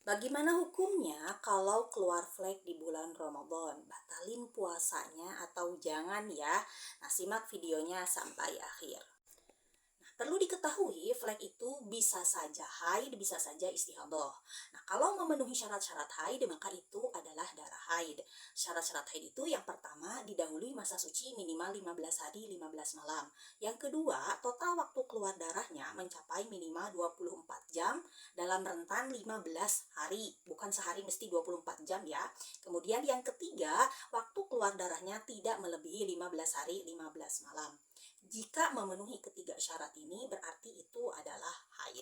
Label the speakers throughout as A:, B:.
A: Bagaimana hukumnya kalau keluar flek di bulan Ramadan? Batalin puasanya atau jangan ya? Nah, simak videonya sampai akhir. Perlu diketahui, flek itu bisa saja haid, bisa saja istihadah. Nah, kalau memenuhi syarat-syarat haid, maka itu adalah darah haid. Syarat-syarat haid itu yang pertama, didahului masa suci minimal 15 hari 15 malam. Yang kedua, total waktu keluar darahnya mencapai minimal 24 jam dalam rentan 15 hari. Bukan sehari mesti 24 jam ya. Kemudian yang ketiga, waktu keluar darahnya tidak melebihi 15 hari 15 malam. Jika memenuhi ketiga syarat ini berarti itu adalah haid.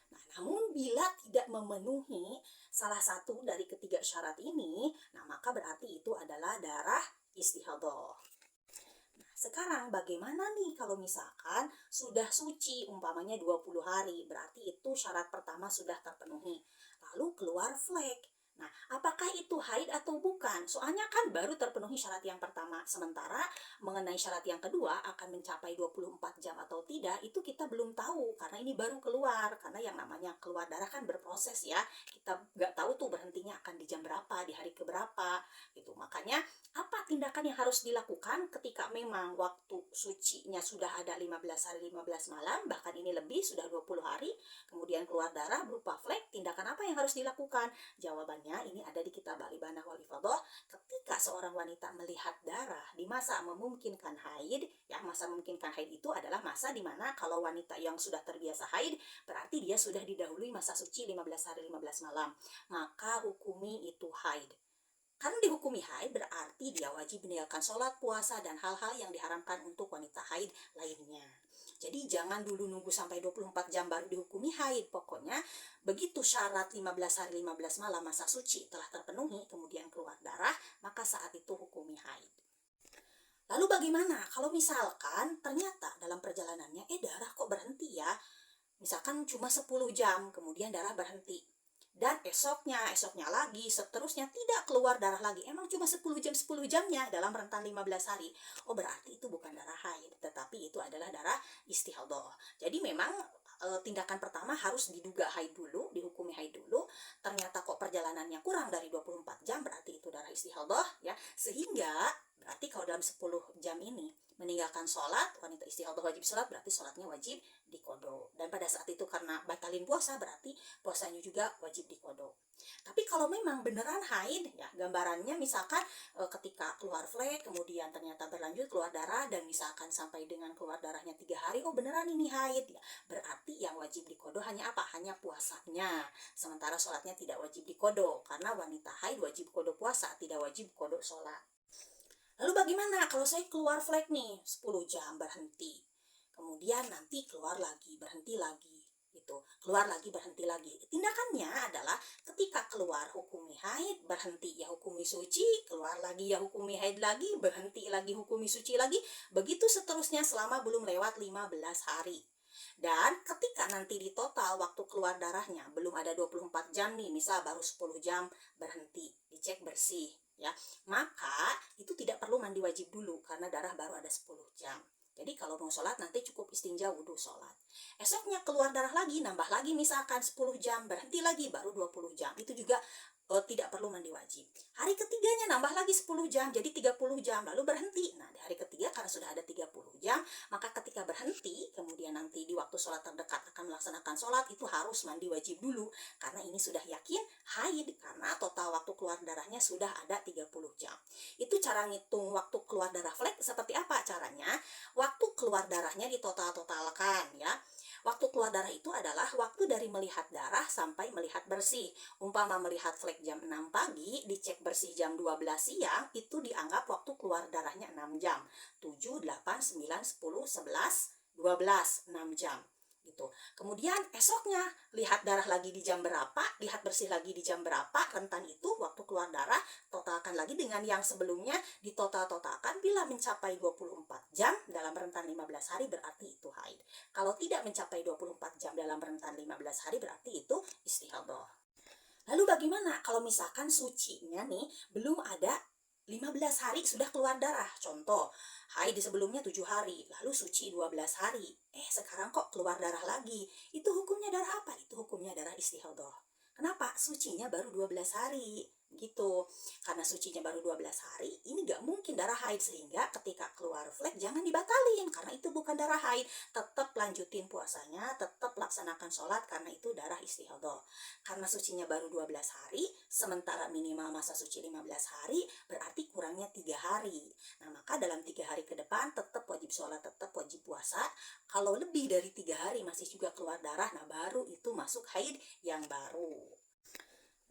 A: Nah, namun bila tidak memenuhi salah satu dari ketiga syarat ini, nah maka berarti itu adalah darah istihadah. Nah, sekarang bagaimana nih kalau misalkan sudah suci umpamanya 20 hari, berarti itu syarat pertama sudah terpenuhi. Lalu keluar flek. Nah, apakah itu haid atau bukan? Soalnya kan baru terpenuhi syarat yang pertama. Sementara mengenai syarat yang kedua akan mencapai 24 jam atau tidak, itu kita belum tahu. Karena ini baru keluar. Karena yang namanya keluar darah kan berproses ya. Kita nggak tahu tuh berhentinya akan di jam berapa, di hari keberapa. Gitu. Makanya apa tindakan yang harus dilakukan ketika memang waktu sucinya sudah ada 15 hari 15 malam, bahkan ini lebih, sudah 20 hari, kemudian keluar darah berupa flek, tindakan apa yang harus dilakukan? Jawabannya ini ada di kitab Al-Ibanah wal Ifadah. Ketika seorang wanita melihat darah di masa memungkinkan haid, ya masa memungkinkan haid itu adalah masa di mana kalau wanita yang sudah terbiasa haid, berarti dia sudah didahului masa suci 15 hari 15 malam. Maka hukumi itu haid. Karena dihukumi haid berarti dia wajib meninggalkan sholat, puasa, dan hal-hal yang diharamkan untuk wanita haid lainnya. Jadi jangan dulu nunggu sampai 24 jam baru dihukumi haid. Pokoknya begitu syarat 15 hari 15 malam masa suci telah terpenuhi, kemudian keluar darah, maka saat itu hukumi haid. Lalu bagaimana kalau misalkan ternyata dalam perjalanannya darah kok berhenti ya? Misalkan cuma 10 jam, kemudian darah berhenti. Dan esoknya lagi, seterusnya tidak keluar darah lagi. Emang cuma 10 jamnya dalam rentan 15 hari. Oh, berarti itu bukan darah haid, tetapi itu adalah darah istihadah. Jadi memang tindakan pertama harus diduga haid dulu, dihukumi haid dulu. Ternyata kok perjalanannya kurang dari 24 jam, berarti itu darah istihadah ya. Sehingga berarti kalau dalam 10 jam ini meninggalkan sholat, wanita istihadah wajib sholat, berarti sholatnya wajib dikodo. Dan pada saat itu karena batalin puasa, berarti puasanya juga wajib dikodo. Tapi kalau memang beneran haid, ya gambarannya misalkan ketika keluar flek, kemudian ternyata berlanjut keluar darah, dan misalkan sampai dengan keluar darahnya 3 hari, oh beneran ini haid, ya berarti yang wajib dikodo hanya apa? Hanya puasanya. Sementara sholatnya tidak wajib dikodo, karena wanita haid wajib kodo puasa, tidak wajib kodo sholat. Lalu bagaimana kalau saya keluar flek nih 10 jam berhenti, kemudian nanti keluar lagi berhenti lagi, gitu, keluar lagi berhenti lagi. Tindakannya adalah ketika keluar hukumi haid, berhenti ya hukumi suci, keluar lagi ya hukumi haid lagi, berhenti lagi hukumi suci lagi, begitu seterusnya selama belum lewat 15 hari. Dan ketika nanti di total waktu keluar darahnya belum ada 24 jam nih, misal baru 10 jam berhenti, dicek bersih ya, maka itu tidak perlu mandi wajib dulu karena darah baru ada 10 jam. Jadi kalau mau sholat nanti cukup istinja wudhu sholat. Esoknya keluar darah lagi, nambah lagi misalkan 10 jam, berhenti lagi baru 20 jam. Itu juga tidak perlu mandi wajib. Hari ketiganya nambah lagi 10 jam, jadi 30 jam, lalu berhenti. Nah, di hari ketiga karena sudah ada 30 jam, maka ketika berhenti, kemudian nanti di waktu sholat terdekat akan melaksanakan sholat, itu harus mandi wajib dulu. Karena ini sudah yakin haid, karena total waktu keluar darahnya sudah ada 30 jam. Itu cara ngitung waktu keluar darah flek seperti apa caranya? Waktu keluar darahnya ditotal-totalkan ya. Waktu keluar darah itu adalah waktu dari melihat darah sampai melihat bersih. Umpama melihat flek jam 6 pagi, dicek bersih jam 12 siang, itu dianggap waktu keluar darahnya 6 jam. 7, 8, 9, 10, 11, 12, 6 jam. Gitu. Kemudian esoknya lihat darah lagi di jam berapa, lihat bersih lagi di jam berapa, rentan itu waktu keluar darah, totalkan lagi dengan yang sebelumnya, ditotal-totalkan, bila mencapai 24 jam dalam rentan 15 hari berarti itu haid. Kalau tidak mencapai 24 jam dalam rentan 15 hari berarti itu istihadah. Lalu bagaimana kalau misalkan sucinya nih belum ada 15 hari sudah keluar darah? Contoh, haid sebelumnya 7 hari, lalu suci 12 hari. Sekarang kok keluar darah lagi? Itu hukumnya darah apa? Itu hukumnya darah istihadah. Kenapa? Sucinya baru 12 hari gitu. Karena sucinya baru 12 hari, ini nggak mungkin darah haid, sehingga ketika keluar flek jangan dibatalin karena itu bukan darah haid. Tetap lanjutin puasanya, tetap laksanakan sholat karena itu darah istihadah. Karena sucinya baru 12 hari, sementara minimal masa suci 15 hari, berarti kurangnya 3 hari. Nah, maka dalam 3 hari ke depan tetap wajib sholat, tetap wajib puasa. Kalau lebih dari 3 hari masih juga keluar darah, nah baru itu masuk haid yang baru.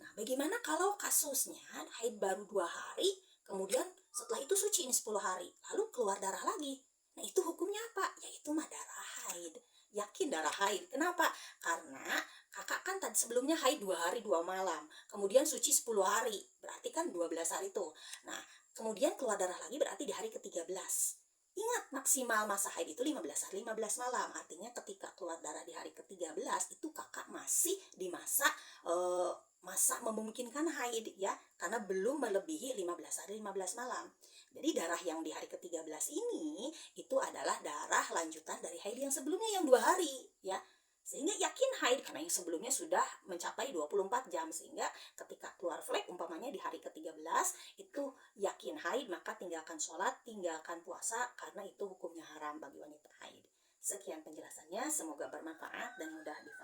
A: Nah, bagaimana kalau kasusnya haid baru 2 hari, kemudian setelah itu suci ini 10 hari, lalu keluar darah lagi. Nah, itu hukumnya apa? Yaitu mah darah haid. Yakin darah haid. Kenapa? Karena kakak kan tadi sebelumnya haid 2 hari 2 malam, kemudian suci 10 hari, berarti kan 12 hari tuh. Nah, kemudian keluar darah lagi berarti di hari ke-13. Ingat, maksimal masa haid itu 15 hari 15 malam. Artinya ketika keluar darah di hari ke-13 itu kakak masih di masa masa memungkinkan haid ya, karena belum melebihi 15 hari 15 malam. Jadi darah yang di hari ke-13 ini itu adalah darah lanjutan dari haid yang sebelumnya yang 2 hari ya. Sehingga yakin haid karena yang sebelumnya sudah mencapai 24 jam, sehingga ketika keluar flek umpamanya di hari ke-13 itu yakin haid, maka tinggalkan sholat, tinggalkan puasa karena itu hukumnya haram bagi wanita haid. Sekian penjelasannya, semoga bermanfaat dan mudah difahami.